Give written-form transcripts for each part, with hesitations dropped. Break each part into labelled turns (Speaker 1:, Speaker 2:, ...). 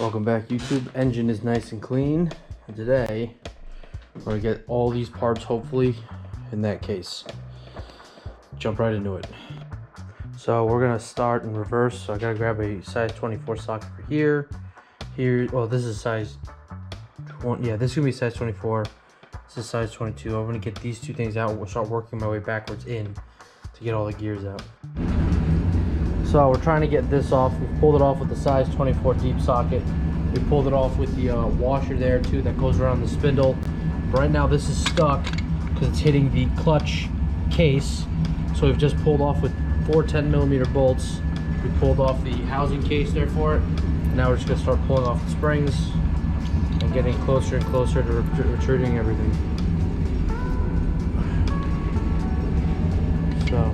Speaker 1: Welcome back, YouTube. Engine is nice and clean. And today, we're gonna get all these parts, hopefully, in that case. Jump right into it. So we're gonna start in reverse. So I gotta grab a size 24 socket for here. Oh, this is size 20. Yeah, this is gonna be size 24. This is size 22. I'm gonna get these two things out. We'll start working my way backwards in to get all the gears out. So we're trying to get this off. We pulled it off with the size 24 deep socket. We pulled it off with the washer there too that goes around the spindle. But right now this is stuck because it's hitting the clutch case. So we've just pulled off with 4 10mm bolts. We pulled off the housing case there for it. And now we're just gonna start pulling off the springs and getting closer and closer to retrieving everything. So.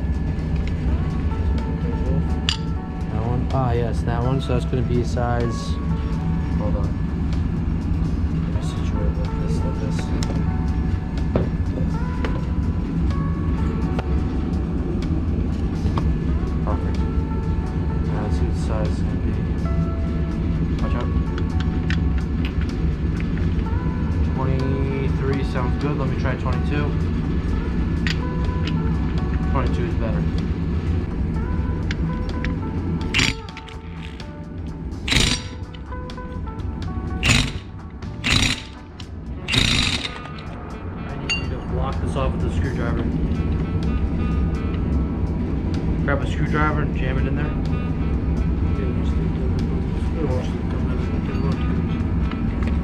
Speaker 1: Ah, yes, that one. So that's going to be a size. Hold on. Let me situate like this, like this. Perfect. Now let's see what the size is going to be. Watch out. 23 sounds good. Let me try 22. 22 is better. Lock this off with a screwdriver. Grab a screwdriver and jam it in there.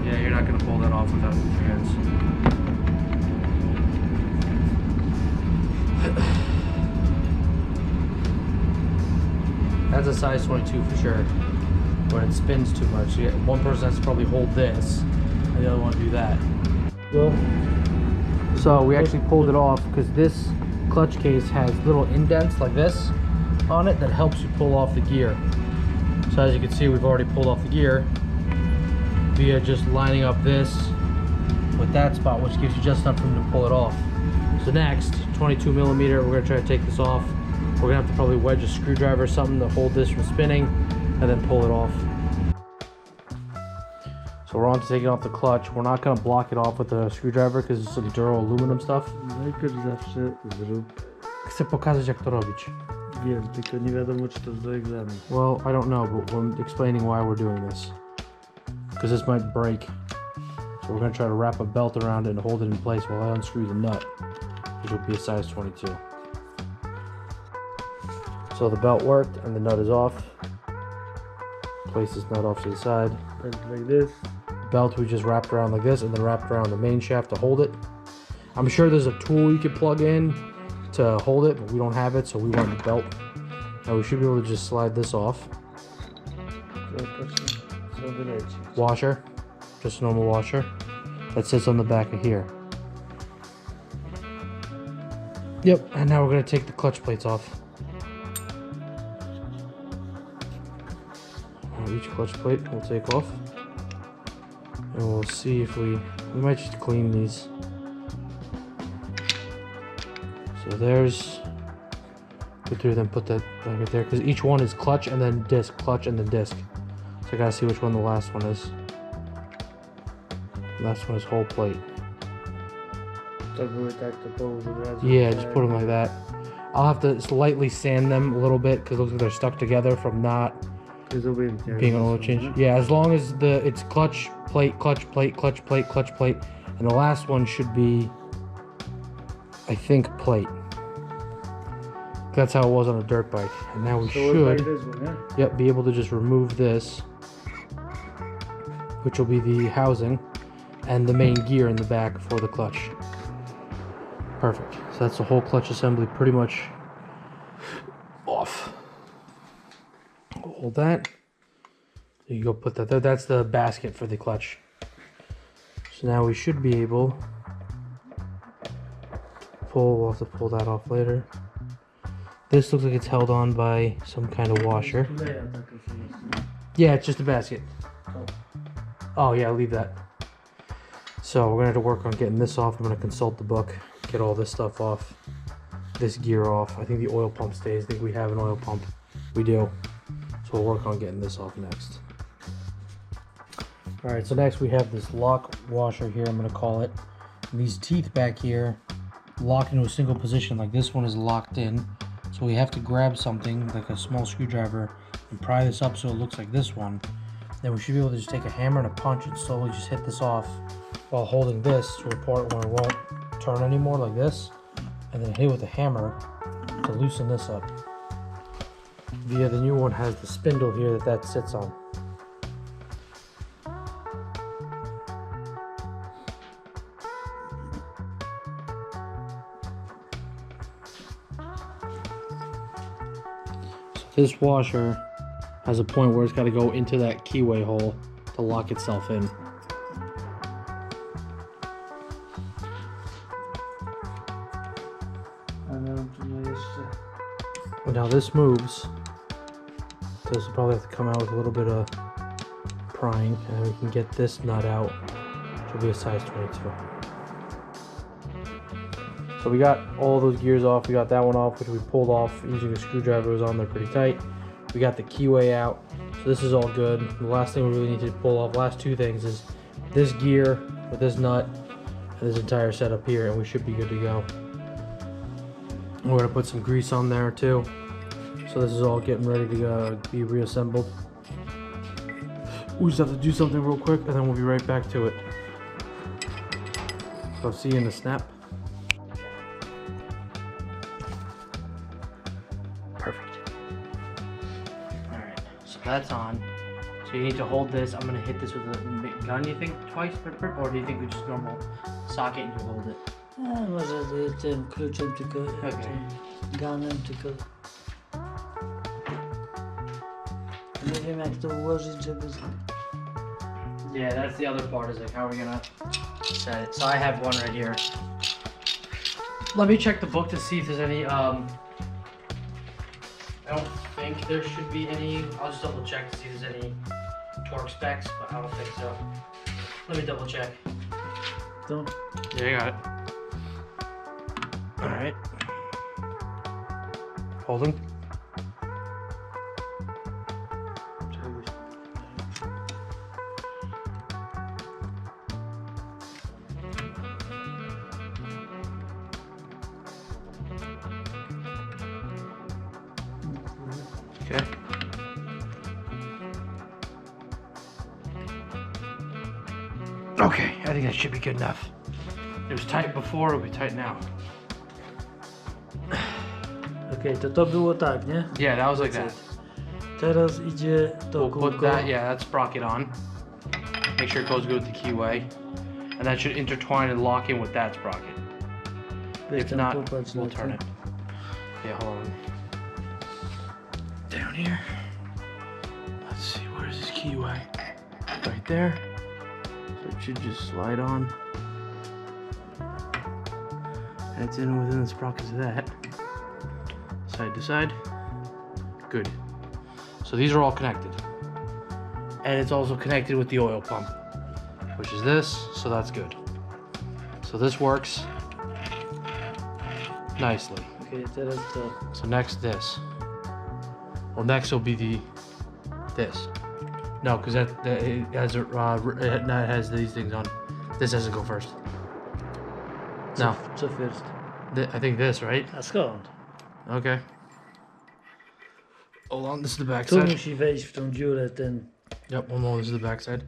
Speaker 1: Yeah, you're not going to pull that off without your hands. That's a size 22 for sure. When it spins too much, one person has to probably hold this, and the other one do that. Well. So we actually pulled it off because this clutch case has little indents like this on it that helps you pull off the gear. So as you can see, we've already pulled off the gear via just lining up this with that spot, which gives you just enough room to pull it off. So next, 22mm, we're gonna try to take this off. We're gonna have to probably wedge a screwdriver or something to hold this from spinning and then pull it off. So we're on to taking off the clutch. We're not going to block it off with a screwdriver because it's some duro aluminum stuff.
Speaker 2: Najpierw zawsze zrób.
Speaker 1: Chcę pokazać, jak to robić.
Speaker 2: Wiem, tylko nie wiadomo, czy to do egzaminu.
Speaker 1: Well, I don't know, but I'm explaining why we're doing this. Because this might break. So we're going to try to wrap a belt around it and hold it in place while I unscrew the nut, which will be a size 22. So the belt worked and the nut is off. Place this nut off to the side.
Speaker 2: Like this.
Speaker 1: Belt we just wrapped around like this and then wrapped around the main shaft to hold it. I'm sure there's a tool you could plug in to hold it, but we don't have it, so we want the belt. Now we should be able to just slide this off. Washer, just a normal washer that sits on the back of here. Yep, and now we're going to take the clutch plates off. Each clutch plate we'll take off. And we'll see if we might just clean these. So there's, go through them, put that right there, because each one is clutch and then disc, clutch and then disc. So I gotta see which one the last one is. The last one is whole plate. Yeah, just put them like that. I'll have to slightly sand them a little bit because it looks like they're stuck together from not being an oil change. Yeah, as long as it's clutch plate, clutch plate, clutch plate, clutch plate, and the last one should be, I think, plate. That's how it was on a dirt bike. And now we should,
Speaker 2: like this one, yeah?
Speaker 1: Yep, be able to just remove this, which will be the housing and the main gear in the back for the clutch. Perfect. So that's the whole clutch assembly pretty much off. Hold that. You go put that there. That's the basket for the clutch. So now we should be able to pull. We'll have to pull that off later. This looks like it's held on by some kind of washer. Yeah, it's just a basket. Oh yeah, I'll leave that. So we're gonna have to work on getting this off. I'm gonna consult the book, get all this stuff off, this gear off. I think the oil pump stays. I think we have an oil pump. We do. So we'll work on getting this off next. All right, so next we have this lock washer here, I'm gonna call it. And these teeth back here lock into a single position, like this one is locked in. So we have to grab something like a small screwdriver and pry this up so it looks like this one. Then we should be able to just take a hammer and a punch and slowly just hit this off while holding this to a part where it won't turn anymore, like this. And then hit it with a hammer to loosen this up. The new one has the spindle here that sits on. This washer has a point where it's got to go into that keyway hole to lock itself in. Now this moves, so this will probably have to come out with a little bit of prying, and then we can get this nut out, which will be a size 22. So we got all those gears off. We got that one off, which we pulled off using a screwdriver. It was on there pretty tight. We got the keyway out, so this is all good. The last thing we really need to pull off, last two things, is this gear with this nut and this entire setup here, and we should be good to go. We're gonna put some grease on there too. So this is all getting ready to be reassembled. We just have to do something real quick, and then we'll be right back to it. So see you in the snap. Perfect. All right, so that's on. So you need to hold this. I'm gonna hit this with a gun. You think twice, or do you think we just normal socket and you hold it?
Speaker 3: Może tym kluczem tylko,
Speaker 1: Okay.
Speaker 3: tym ganem tylko. Nie wiem jak to ułożyć, żeby...
Speaker 1: Yeah, that's the other part, is like how are we gonna set it. So I have one right here. Let me check the book to see if there's any, I don't think there should be any. I'll just double check to see if there's any torque specs, but I don't think so. Let me double check.
Speaker 3: To...
Speaker 1: Yeah, you got it. Alright. Holding. Okay. Okay, I think that should be good enough. It was tight before, it'll be tight now.
Speaker 3: Okej, to było tak, nie?
Speaker 1: Yeah, that was like that.
Speaker 3: Teraz idzie to
Speaker 1: We'll put
Speaker 3: kółko.
Speaker 1: that, yeah, that sprocket on. Make sure it goes good with the keyway. And that should intertwine and lock in with that sprocket.
Speaker 3: Weź
Speaker 1: If
Speaker 3: tam
Speaker 1: not,
Speaker 3: popatrz
Speaker 1: we'll
Speaker 3: na
Speaker 1: turn
Speaker 3: to.
Speaker 1: it. Yeah, hold on. Down here. Let's see, where's this keyway? Right there. So it should just slide on. And it's in within the sprockets of that. Side to side. Good. So these are all connected. And it's also connected with the oil pump, which is this, so that's good. So this works nicely.
Speaker 3: Okej, teraz to.
Speaker 1: So next this. Well, next will be this. No, because that it has it has these things on. This has to go first. No,
Speaker 3: Co first?
Speaker 1: I think this, right?
Speaker 3: A skąd?
Speaker 1: Okay. Hold on, this is the back
Speaker 3: Tu
Speaker 1: side.
Speaker 3: musi wejść w tą dziurę ten.
Speaker 1: Yep, well, no, this is the back side.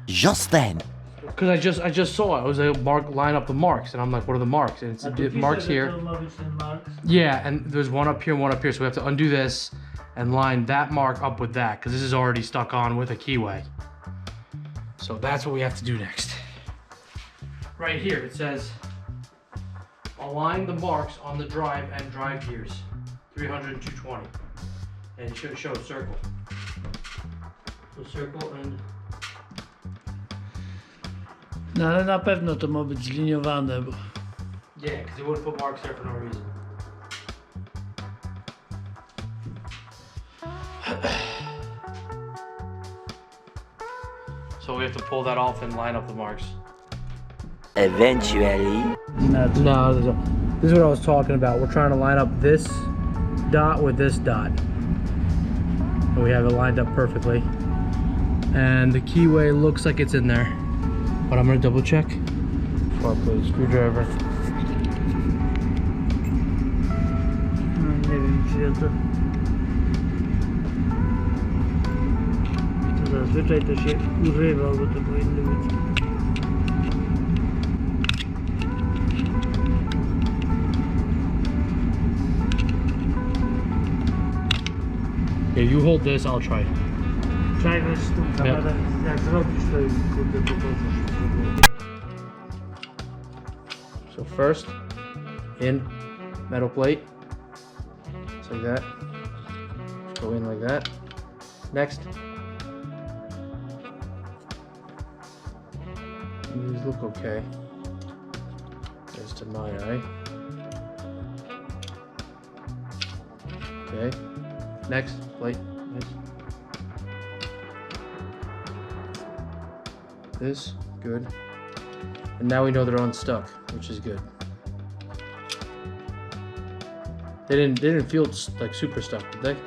Speaker 4: Just then,
Speaker 1: Because I just saw it. I was like, line up the marks, and I'm like, what are the marks? And it's
Speaker 3: A tu
Speaker 1: marks
Speaker 3: pisze, że
Speaker 1: here.
Speaker 3: to ma być ten marks.
Speaker 1: Yeah, and there's one up here and one up here, so we have to undo this and line that mark up with that, because this is already stuck on with a keyway. So that's what we have to do next. Right here, it says, align the marks on the drive and drive gears, 300 and 220. And it should show a circle. So circle and...
Speaker 3: No ale na pewno to ma być zliniowane, bo...
Speaker 1: Yeah, because they wouldn't put marks there for no reason. So we have to pull that off and line up the marks.
Speaker 4: eventually,
Speaker 3: Inaczej.
Speaker 1: No, this is what I was talking about. We're trying to line up this dot with this dot. And we have it lined up perfectly. And the keyway looks like it's in there, but I'm gonna double check. Part plate, screwdriver.
Speaker 2: No, nie wiem, czy ja to zazwyczaj to się urywa, bo to powinno być.
Speaker 1: Yeah, you hold this, I'll try.
Speaker 2: Trzeba weź tą kamerę, jak zrobisz to i kurde pokażesz.
Speaker 1: So first, in metal plate, just like that. Go in like that. Next, these look okay. As to my eye. Okay. Next plate. This good. And now we know they're unstuck, which is good. They didn't feel like super stuck, did they?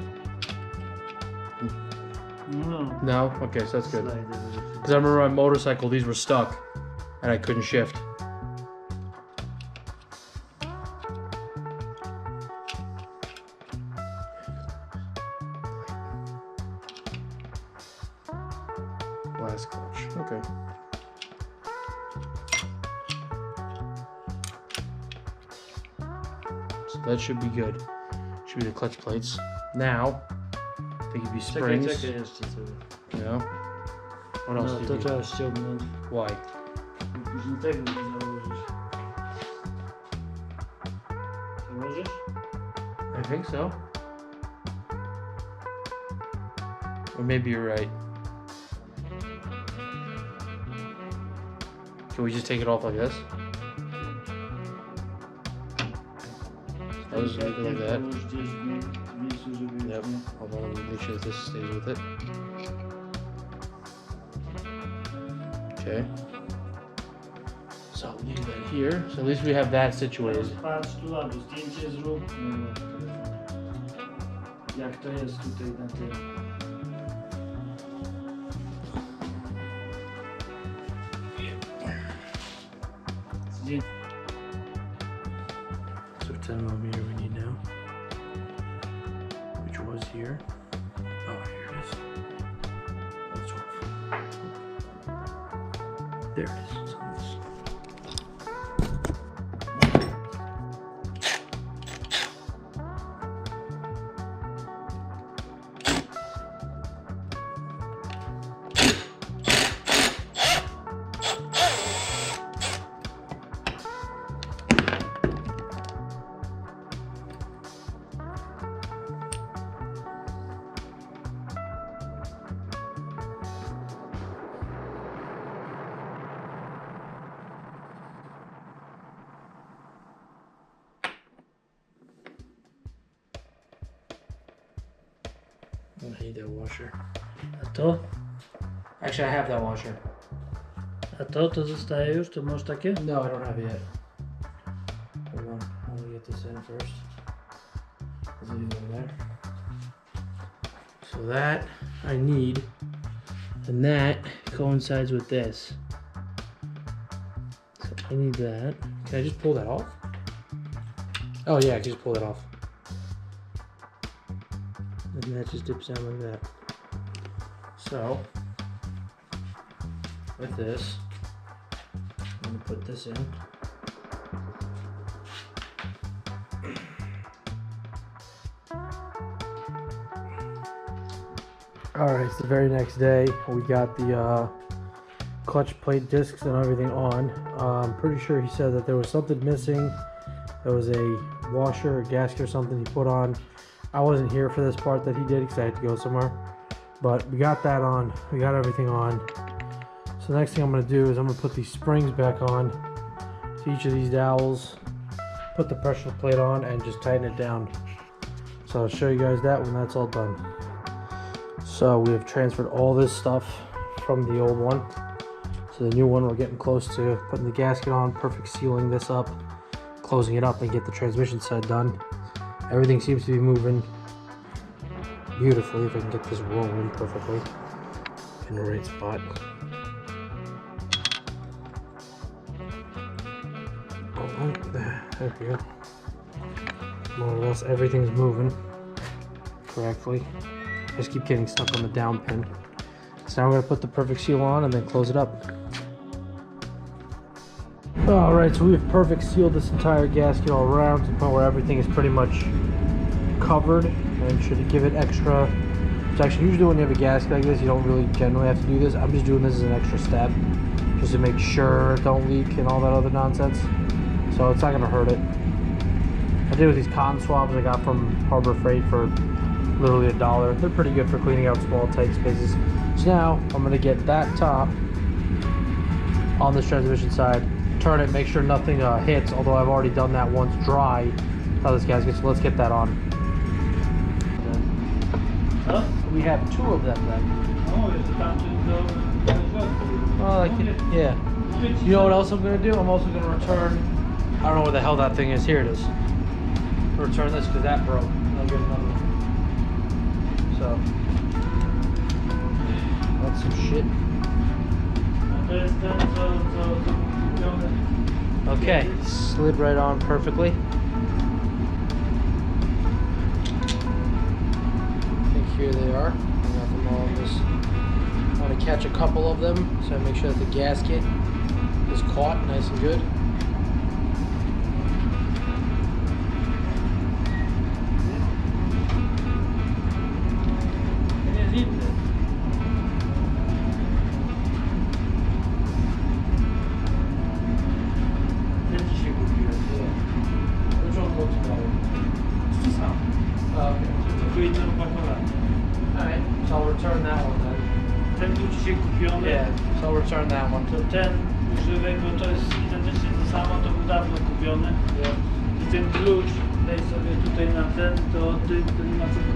Speaker 2: No.
Speaker 1: No? Okay, so that's good.
Speaker 2: Slajdy.
Speaker 1: Because I remember on my motorcycle, these were stuck and I couldn't shift. Last clutch. Okay. So that should be good. Should be the clutch plates. Now, they could be springs.
Speaker 2: Czekaj jeszcze sobie.
Speaker 1: You know? What else
Speaker 2: No,
Speaker 1: do
Speaker 2: to
Speaker 1: you need?
Speaker 2: trzeba ściągnąć.
Speaker 1: Why?
Speaker 2: Później tego nie założysz. Założysz?
Speaker 1: I think so. Or maybe you're right. Can we just take it off like this? That was like that. Yep. Hold on, let me make sure this stays with it. Okay. So I'll leave that here. So at least we have that situated.
Speaker 2: Patrz tu, albo zdjęcie zrób. Jak to jest tutaj na tym.
Speaker 1: So 10mm we need now. Which was here. Oh, here it is. That's off. There it is. It's on this. I need that washer.
Speaker 2: A to?
Speaker 1: Actually, I have that washer.
Speaker 2: A to zostaje już? To masz takie?
Speaker 1: No, I don't have it yet. Hold on, I want to get this in first. Let's leave it in there. So that I need, and that coincides with this. So I need that. Can I just pull that off? Oh yeah, I can just pull it off. And that just dips down like that. So, with this, I'm going to put this in. Alright, it's the very next day. We got the clutch plate discs and everything on. I'm pretty sure he said that there was something missing. There was a washer, a gasket or something he put on. I wasn't here for this part that he did because I had to go somewhere. But we got that on. We got everything on. So the next thing I'm going to do is I'm going to put these springs back on to each of these dowels. Put the pressure plate on and just tighten it down. So I'll show you guys that when that's all done. So we have transferred all this stuff from the old one. So the new one we're getting close to putting the gasket on, perfect sealing this up, closing it up and get the transmission side done. Everything seems to be moving beautifully if I can get this rolling perfectly. in the right spot. Oh, there we go. More or less everything's moving correctly. I just keep getting stuck on the down pin. So now I'm gonna put the perfect seal on and then close it up. Alright, so we have perfect sealed this entire gasket all around to the point where everything is pretty much covered, and should give it extra. So actually, usually when you have a gasket like this, you don't really generally have to do this. I'm just doing this as an extra step, just to make sure it don't leak and all that other nonsense. So it's not gonna hurt it. I did with these cotton swabs I got from Harbor Freight for literally $1. They're pretty good for cleaning out small tight spaces. So now I'm gonna get that top on this transmission side, turn it, make sure nothing hits, although I've already done that once dry. How this gasket, so let's get that on.
Speaker 2: Huh?
Speaker 1: We have 2 of them then.
Speaker 2: No, jeszcze tamtym do środka.
Speaker 1: Oh, like, yeah. You know what else I'm gonna do? I'm also gonna return, I don't know where the hell that thing is. Here it is. Return this because that broke. I'll get another one. So that's some shit. Okay, slid right on perfectly. I think here they are. I got them all in this. I want to catch a couple of them, so I make sure that the gasket is caught nice and good. Alright, so I'll return that one then.
Speaker 2: Ten był dzisiaj kupiony.
Speaker 1: Yeah, so I'll return that one.
Speaker 2: To ten używek, bo to jest identycznie to samo, to był dawno kupiony.
Speaker 1: Yeah.
Speaker 2: I ten klucz, daj sobie tutaj na ten, to to nie ma co to.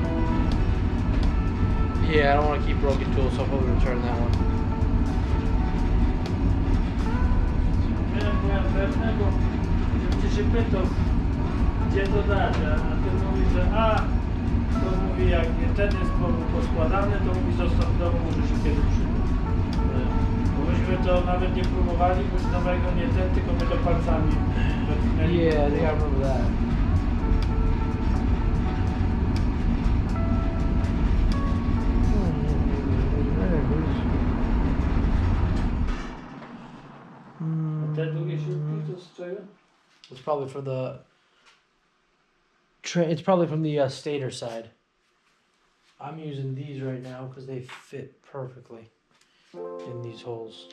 Speaker 1: Yeah, I don't want to keep broken tools, so I'll probably return that one.
Speaker 2: Byłem pewnego, że cię się pytał, gdzie to dać, a ten mówi, że to mówi, jak nie ten jest poskładany, to mówi, zostaw w domu, może się kiedy przyda. Bo myśmy to nawet nie próbowali, bo z nowego nie ten, tylko my to palcami.
Speaker 1: Yeah, I think I remember that.
Speaker 2: Te drugie śrubki to z czego?
Speaker 1: It's probably for the. It's probably from the stator side. I'm using these right now because they fit perfectly in these holes.